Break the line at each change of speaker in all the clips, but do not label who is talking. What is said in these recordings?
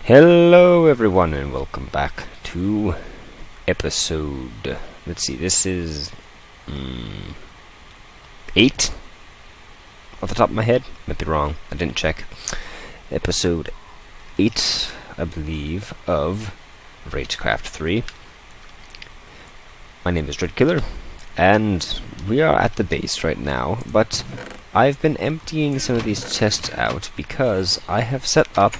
Hello everyone and welcome back to episode, let's see, this is 8 off the top of my head. Might be wrong, I didn't check. Episode 8, I believe, of RageCraft 3. My name is DreadKyller and we are at the base right now, but I've been emptying some of these chests out because I have set up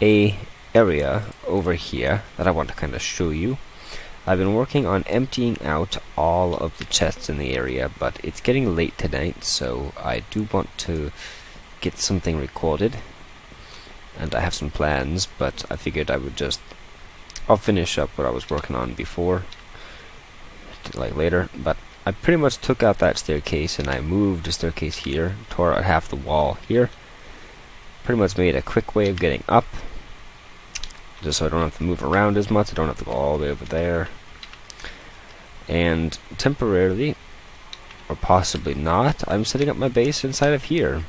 a area over here that I want to kind of show you. I've been working on emptying out all of the chests in the area, but it's getting late tonight, so I do want to get something recorded, and I have some plans, but I figured I'll finish up what I was working on before, like later. But I pretty much took out that staircase and I moved the staircase here, tore out half the wall here, pretty much made a quick way of getting up, just so I don't have to move around as much. I don't have to go all the way over there. And temporarily, or possibly not, I'm setting up my base inside of here.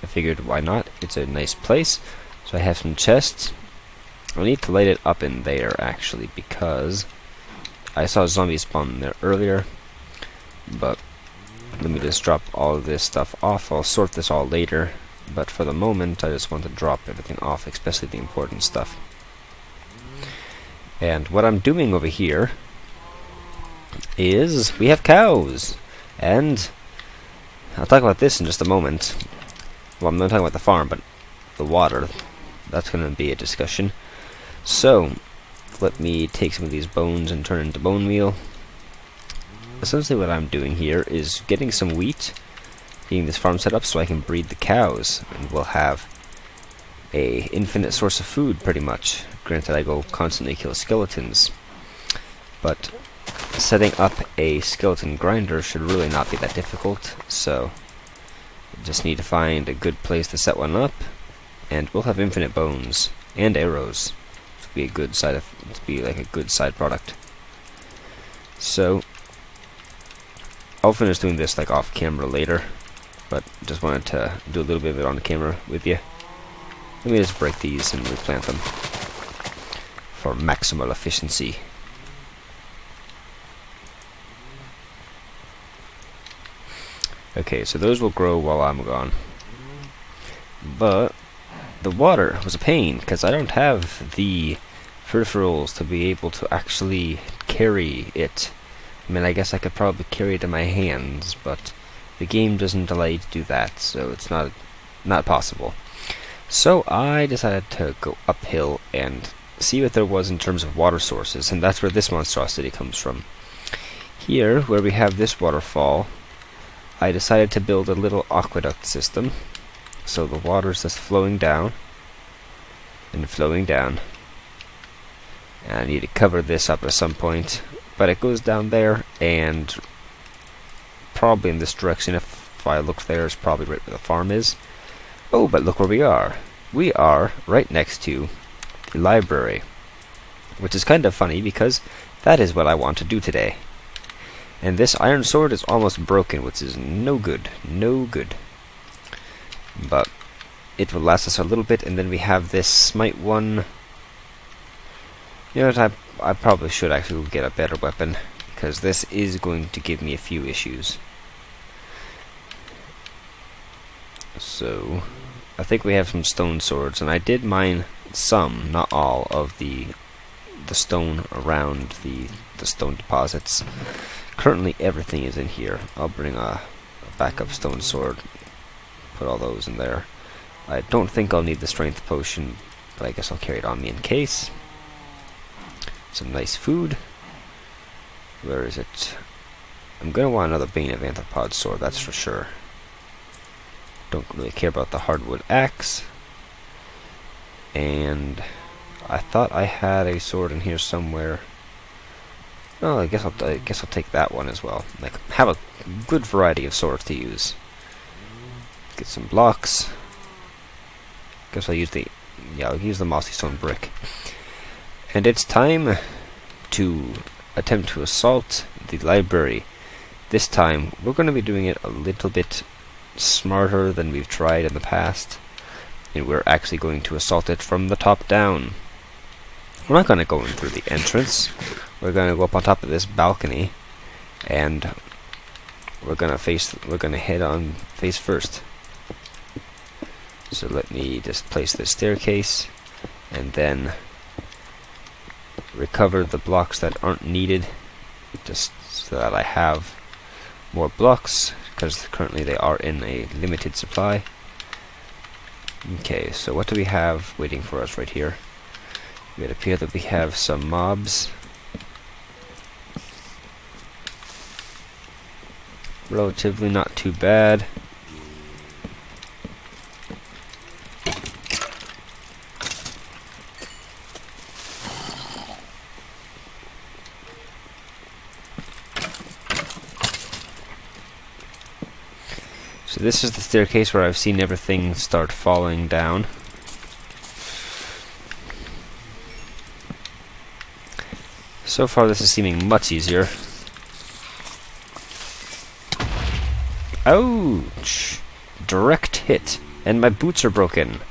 I figured, why not? It's a nice place. So I have some chests. I need to light it up in there, actually, because I saw zombies spawn there earlier. But let me just drop all of this stuff off. I'll sort this all later. But for the moment, I just want to drop everything off, especially the important stuff. And what I'm doing over here is we have cows, and I'll talk about this in just a moment. Well, I'm not talking about the farm, but the water. That's going to be a discussion. So, let me take some of these bones and turn into bone meal. Essentially what I'm doing here is getting some wheat, getting this farm set up so I can breed the cows, and we'll have a infinite source of food, pretty much. Granted, I go constantly kill skeletons, but setting up a skeleton grinder should really not be that difficult, so I just need to find a good place to set one up, and we'll have infinite bones and arrows. To be like a good side product. So I'll finish doing this like off camera later, but just wanted to do a little bit of it on the camera with you. Let me just break these and replant them for maximal efficiency. Okay, so those will grow while I'm gone. But the water was a pain, because I don't have the peripherals to be able to actually carry it. I mean, I guess I could probably carry it in my hands, but the game doesn't allow you to do that, so it's not possible. So I decided to go uphill and see what there was in terms of water sources, and that's where this monstrosity comes from. Here, where we have this waterfall, I decided to build a little aqueduct system, so the water's just flowing down and flowing down. And I need to cover this up at some point, but it goes down there, and probably in this direction. If I look there, it's probably right where the farm is. Oh, but look where we are. We are right next to the library, which is kind of funny because that is what I want to do today. And this iron sword is almost broken, which is no good. No good. But it will last us a little bit, and then we have this smite one. You know what, I probably should actually get a better weapon, because this is going to give me a few issues. So I think we have some stone swords, and I did mine some, not all, of the stone around the stone deposits. Currently everything is in here. I'll bring a backup stone sword, put all those in there. I don't think I'll need the strength potion, but I guess I'll carry it on me in case. Some nice food. Where is it? I'm gonna want another Bane of Anthropod sword, that's for sure. Don't really care about the hardwood axe. And I thought I had a sword in here somewhere. Oh, I guess I'll take that one as well. Like, have a good variety of swords to use. Get some blocks. Guess I'll use the mossy stone brick. And it's time to attempt to assault the library. This time we're going to be doing it a little bit smarter than we've tried in the past, and we're actually going to assault it from the top down. We're not going to go in through the entrance. We're going to go up on top of this balcony, and we're going to head on face first. So let me just place this staircase, and then recover the blocks that aren't needed, just so that I have more blocks, because currently they are in a limited supply. Okay, so what do we have waiting for us right here? It appears that we have some mobs. Relatively not too bad. So this is the staircase where I've seen everything start falling down. So far this is seeming much easier. Ouch! Direct hit, and my boots are broken.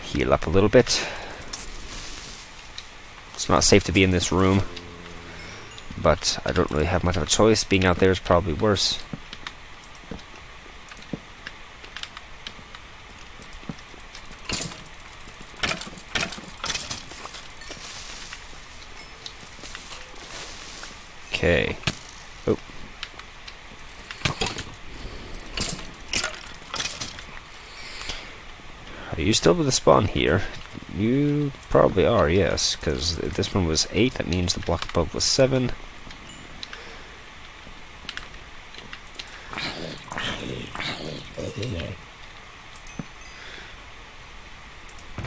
Heal up a little bit. It's not safe to be in this room, but I don't really have much of a choice. Being out there is probably worse. Okay. Oh. Are you still with the spawn here? You probably are, yes, because if this one was 8, that means the block above was 7.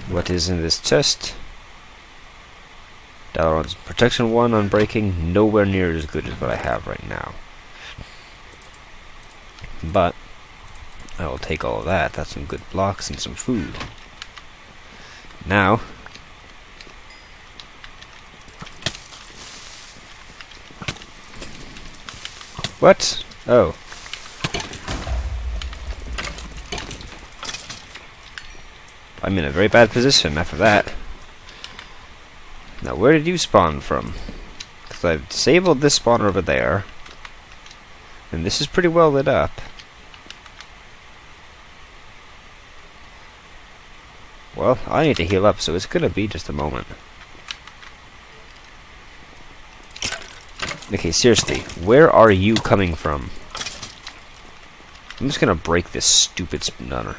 What is in this chest? Dalaron's protection 1 on breaking, nowhere near as good as what I have right now. But I will take all of that. That's some good blocks and some food. Now, what? Oh. I'm in a very bad position after that. Now, where did you spawn from? Because I've disabled this spawner over there, and this is pretty well lit up. Well, I need to heal up, so it's gonna be just a moment. Okay, seriously, where are you coming from? I'm just gonna break this stupid spawner.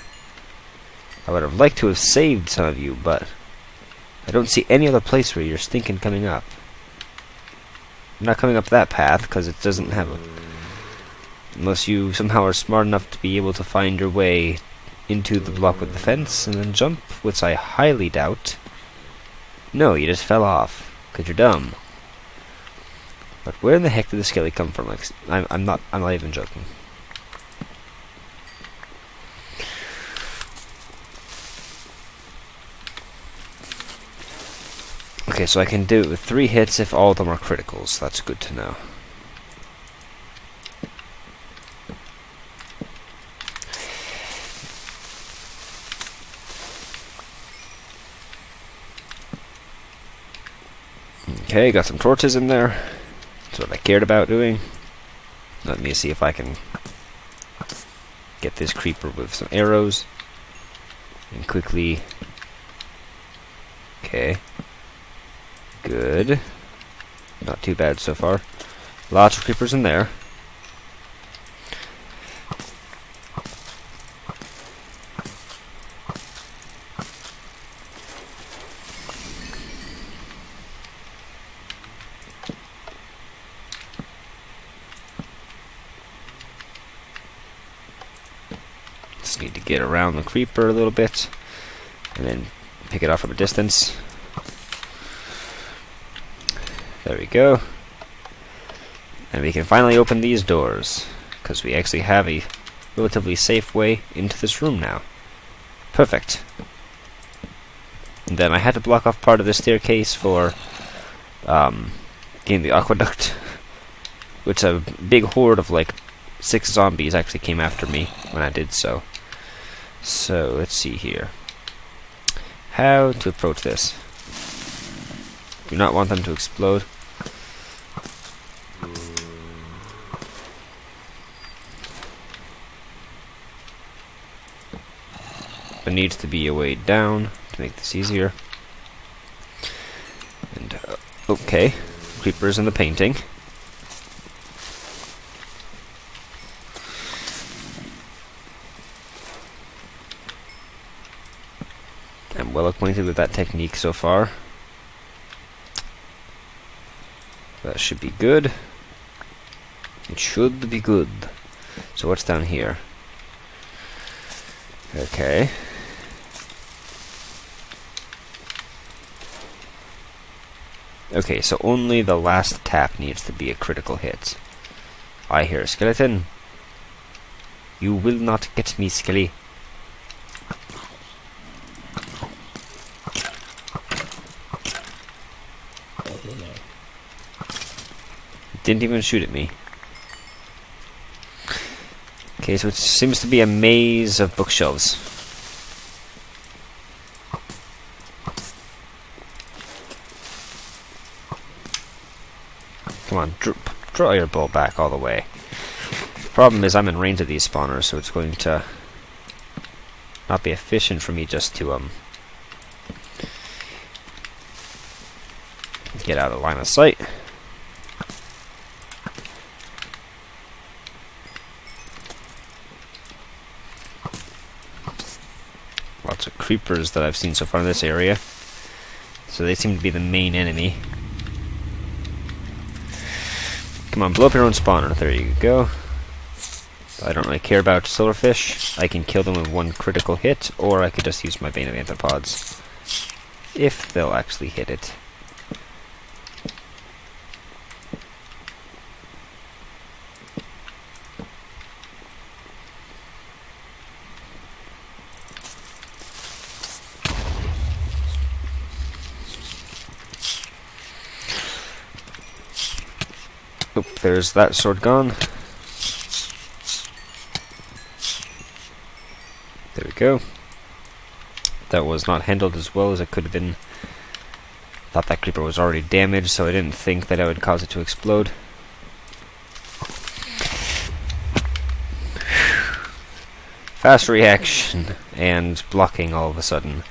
I would have liked to have saved some of you, but I don't see any other place where you're stinking coming up. I'm not coming up that path, because it doesn't have a... Unless you somehow are smart enough to be able to find your way into the block with the fence, and then jump, which I highly doubt. No, you just fell off, because you're dumb. But where in the heck did the skelly come from? Like, I'm not even joking. Okay, so I can do it with 3 hits if all of them are criticals. That's good to know. Okay, got some torches in there. That's what I cared about doing. Let me see if I can get this creeper with some arrows. And quickly... Okay. Good. Not too bad so far. Lots of creepers in there. Just need to get around the creeper a little bit, and then pick it off from a distance. There we go. And we can finally open these doors, because we actually have a relatively safe way into this room now. Perfect. And then I had to block off part of the staircase for getting the aqueduct, which a big horde of like 6 zombies actually came after me when I did so. So, let's see here. How to approach this. Do not want them to explode. There needs to be a way down to make this easier. And, okay. Creepers in the painting. I'm well acquainted with that technique so far. That should be good. It should be good. So what's down here? Okay. Okay, so only the last tap needs to be a critical hit. I hear a skeleton. You will not get me, Skelly. Didn't even shoot at me. Okay, so it seems to be a maze of bookshelves. Come on, draw your bow back all the way. The problem is I'm in range of these spawners, so it's going to not be efficient for me just to get out of line of sight. Lots of creepers that I've seen so far in this area, so they seem to be the main enemy. Come on, blow up your own spawner. There you go. I don't really care about silverfish. I can kill them with one critical hit, or I could just use my vein of anthropods. If they'll actually hit it. Oop, there's that sword gone. There we go. That was not handled as well as it could have been. Thought that creeper was already damaged, so I didn't think that I would cause it to explode. Fast reaction and blocking all of a sudden.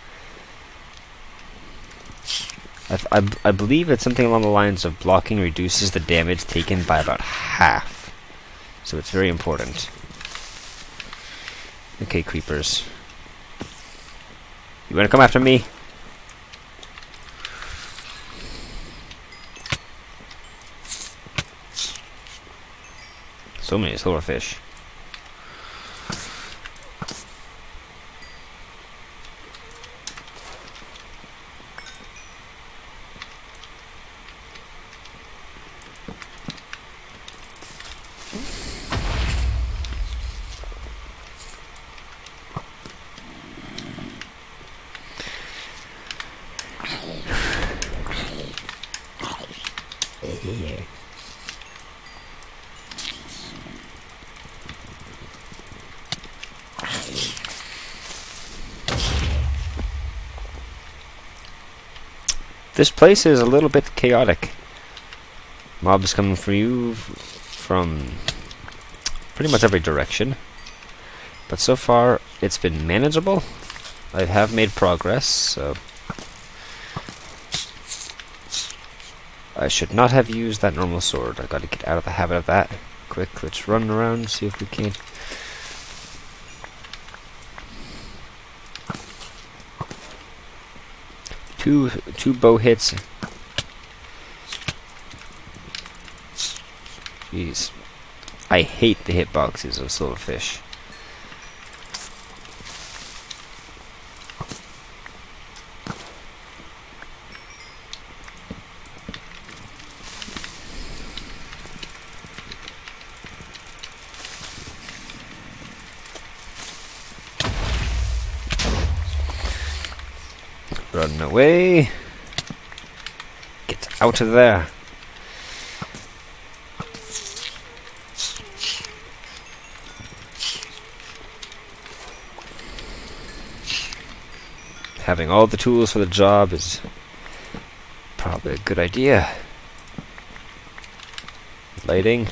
I believe it's something along the lines of blocking reduces the damage taken by about half. So it's very important. Okay, creepers. You wanna come after me? So many silverfish. This place is a little bit chaotic. Mobs coming for you from pretty much every direction. But so far, it's been manageable. I have made progress, so I should not have used that normal sword. I gotta get out of the habit of that. Quick, let's run around and see if we can. Two bow hits. Jeez. I hate the hitboxes of silverfish. Run away. Get out of there. having all the tools for the job is probably a good idea. Lighting.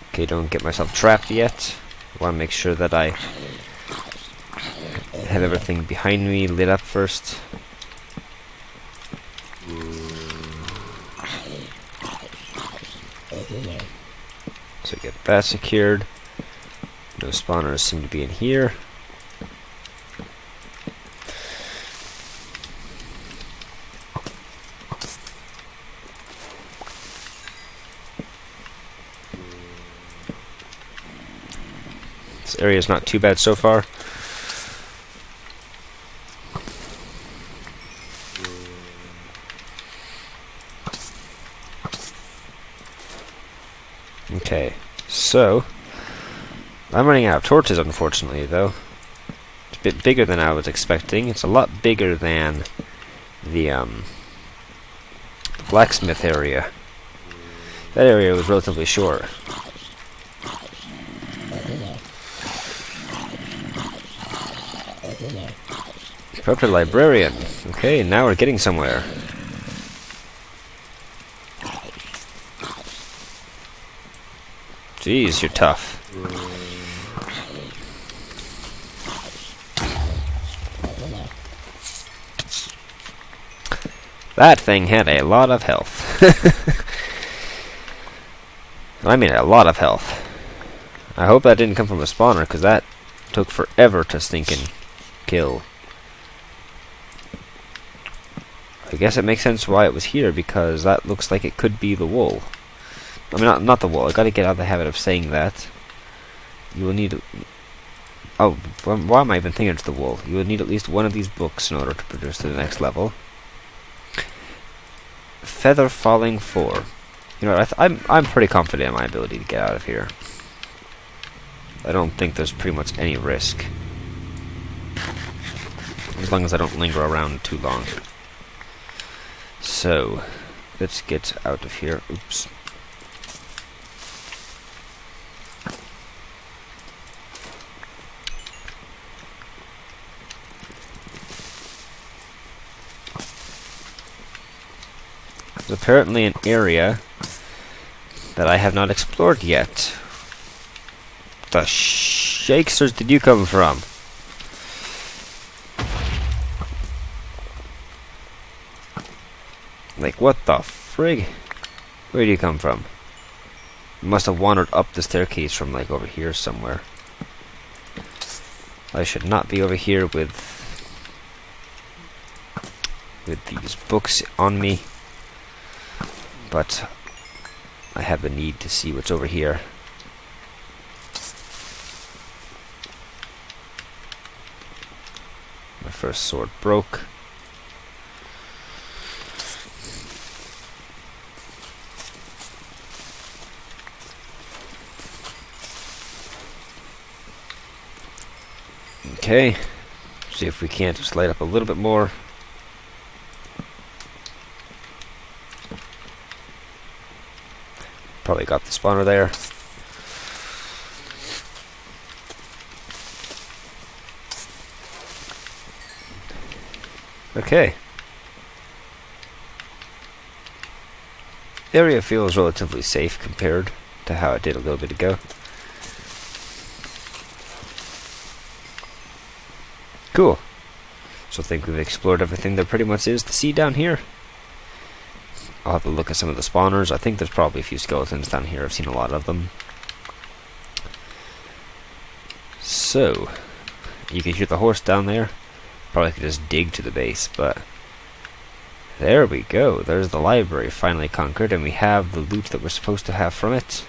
Okay, don't get myself trapped yet. I want to make sure that I have everything behind me lit up first. So get that secured. No spawners seem to be in here. This area is not too bad so far. Okay, so I'm running out of torches, unfortunately, though. It's a bit bigger than I was expecting. It's a lot bigger than the blacksmith area. That area was relatively short. Corrupted librarian. Okay, now we're getting somewhere. Jeez, you're tough. That thing had a lot of health. I mean, a lot of health. I hope that didn't come from a spawner, because that took forever to stinking kill. I guess it makes sense why it was here, because that looks like it could be the wool. I mean, not the wool. I gotta get out of the habit of saying that. You will need... Oh, why am I even thinking it's the wool? You will need at least one of these books in order to produce to the next level. Feather Falling 4. You know what, I'm pretty confident in my ability to get out of here. I don't think there's pretty much any risk. As long as I don't linger around too long. So, let's get out of here. Oops. There's apparently an area that I have not explored yet. The shakesters did you come from? Like, what the frig? Where do you come from? You must have wandered up the staircase from, like, over here somewhere. I should not be over here with these books on me. But I have the need to see what's over here. My first sword broke. Okay, see if we can't just light up a little bit more. Probably got the spawner there. Okay. The area feels relatively safe compared to how it did a little bit ago. Cool. So I think we've explored everything there pretty much is to see down here. I'll have to look at some of the spawners. I think there's probably a few skeletons down here. I've seen a lot of them. So, you can hear the horse down there. Probably could just dig to the base, but there we go. There's the library finally conquered, and we have the loot that we're supposed to have from it.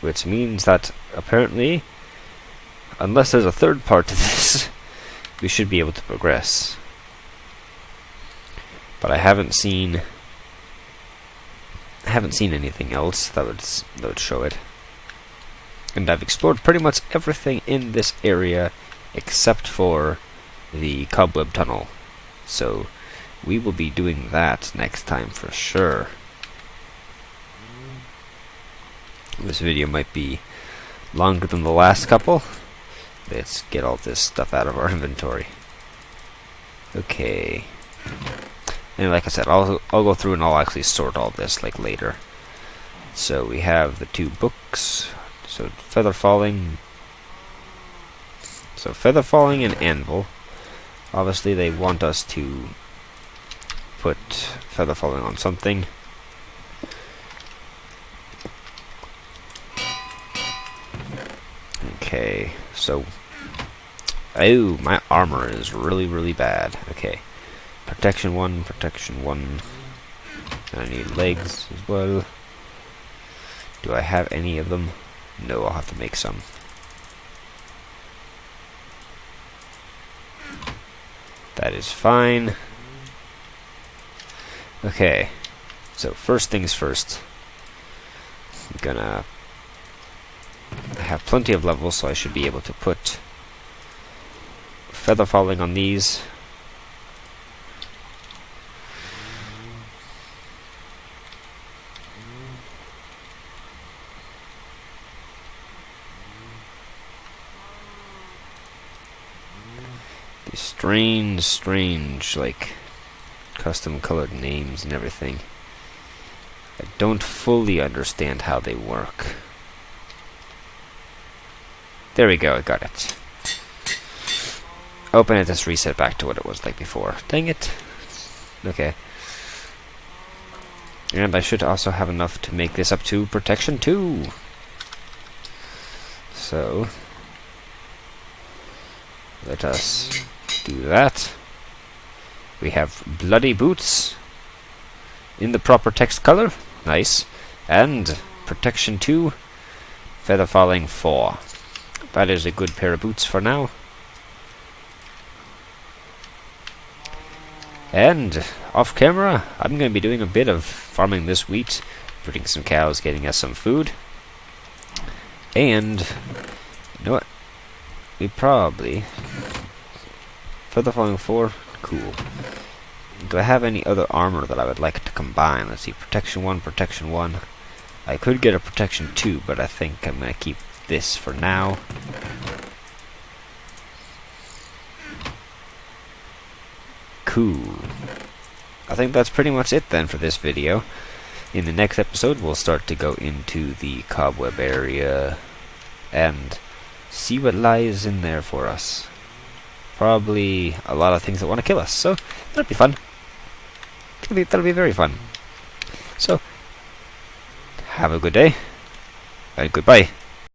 Which means that, apparently, unless there's a third part to this, we should be able to progress. But I haven't seen anything else that would show it. And I've explored pretty much everything in this area except for the cobweb tunnel. So we will be doing that next time for sure. This video might be longer than the last couple. Let's get all this stuff out of our inventory. Okay. And like I said, I'll go through and I'll actually sort all this like later. So we have the 2 books. So feather falling. So feather falling and anvil. Obviously they want us to put feather falling on something. Okay, so oh, my armor is really bad. Okay. Protection 1, protection 1. I need legs as well. Do I have any of them? No, I'll have to make some. That is fine. Okay, so first things first. I'm gonna have plenty of levels, so I should be able to put feather falling on these. These strange, like, custom colored names and everything. I don't fully understand how they work. There we go, I got it. Open it, just reset back to what it was like before. Dang it. Okay. And I should also have enough to make this up to protection 2. So let us do that. We have bloody boots in the proper text color. Nice. And protection 2, feather falling 4. That is a good pair of boots for now. And off camera, I'm going to be doing a bit of farming this wheat, putting some cows, getting us some food. And you know what? We probably feather falling 4. Cool. Do I have any other armor that I would like to combine? Let's see, protection 1, protection 1. I could get a protection 2, but I think I'm going to keep this for now. Cool. I think that's pretty much it then for this video. In the next episode, we'll start to go into the cobweb area and see what lies in there for us. Probably a lot of things that want to kill us, so that'll be fun. That'll be very fun. So, have a good day, and goodbye.